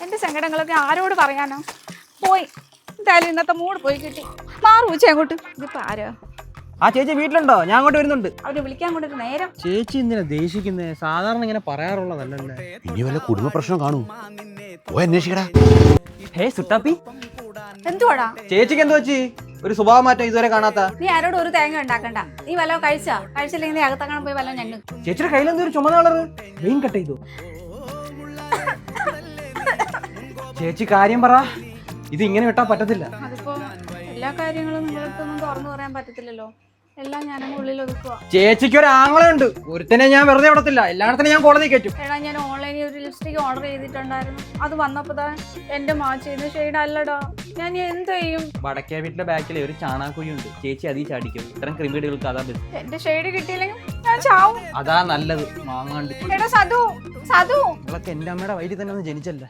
എന്റെ സങ്കടങ്ങളൊക്കെ ആരോട് പറയാനോ? പോയി, എന്തായാലും ഇന്നത്തെ മൂഡ് പോയി കിട്ടി. മാറു വെച്ചേ അങ്ങോട്ട്. ഇതിപ്പോ ആരോ? ആ ചേച്ചി വീട്ടിലുണ്ടോ? ഞാൻ അങ്ങോട്ട് വരുന്നുണ്ട്. അവര് വിളിക്കാൻ കൊണ്ടൊരു നേരം. ചേച്ചി എന്തിനാ ദേഷിക്കുന്നേ? സാധാരണ ഇങ്ങനെ പറയാറുള്ളതല്ലല്ലേ. ഇനി വല്ല കുടുംബ പ്രശ്നം കാണൂ, പോയി അന്വേഷിക്കടാ. ഹേ സുട്ടാപ്പി, എന്തുവാടാ ചേച്ചിക്ക് എന്ത് വെച്ച്? ഒരു സ്വഭാവ മാറ്റം ഇതുവരെ കാണാത്ത. നീ ആരോടും ഒരു തേങ്ങ ഉണ്ടാക്കണ്ട. നീ വല്ലതും കഴിച്ചില്ലെങ്കിൽ നീ അകത്തങ്ങനെ പോയി വല്ലതും ഞങ്ങൾ. ചേച്ചിയുടെ കയ്യിൽ എന്തൊരു ചുമന്ന കളറ്? വെയിൻ കട്ട് ചെയ്തു. ചേച്ചി കാര്യം പറ, ഇത് ഇങ്ങനെ വിട്ടാ പറ്റത്തില്ല. അതിപ്പോ എല്ലാ കാര്യങ്ങളും നിങ്ങളടുത്തൊന്നും തുറന്നു പറയാൻ പറ്റത്തില്ലല്ലോ. എല്ലാം ഞാനങ്ങ് ഉള്ളിൽ ഒതുക്കുക. ചേച്ചിക്ക് ഒരു ആങ്ങളുണ്ട്, ഒരുത്തനെ ഞാൻ വെറുതെ വിടത്തില്ല, എല്ലായിടത്തിനും ഞാൻ കോടതി കയറ്റും. എടാ, ഞാൻ ഓൺലൈനിൽ ഒരു ലിപ്സ്റ്റിക് ഓർഡർ ചെയ്തിട്ടുണ്ടായിരുന്നു. അത് വന്നപ്പോ എന്റെ മാച്ച് ചെയ്യുന്ന ഷെയ്ഡ് അല്ലടാ. ഞാൻ എന്ത് ചെയ്യും? വടക്കേ വീട്ടിലെ ബാക്കിലെ ഒരു ചാണാക്കുഴി ഉണ്ട്, ചേച്ചി അതീ ചാടിക്കും. ഇത്തരം ക്രിമിനലുകൾക്ക് അതാ ബെസ്റ്റ്. എന്റെ ഷെയ്ഡ് കിട്ടിയില്ലെങ്കിൽ ഞാൻ ചാവും. അതാ നല്ലത്, മാങ്ങാണ്ട്. എടാ സതു, സതു, നിങ്ങളൊക്കെ എന്റെ അമ്മയുടെ വയറ്റിൽ തന്നെ ഒന്ന് ജനിച്ചല്ല.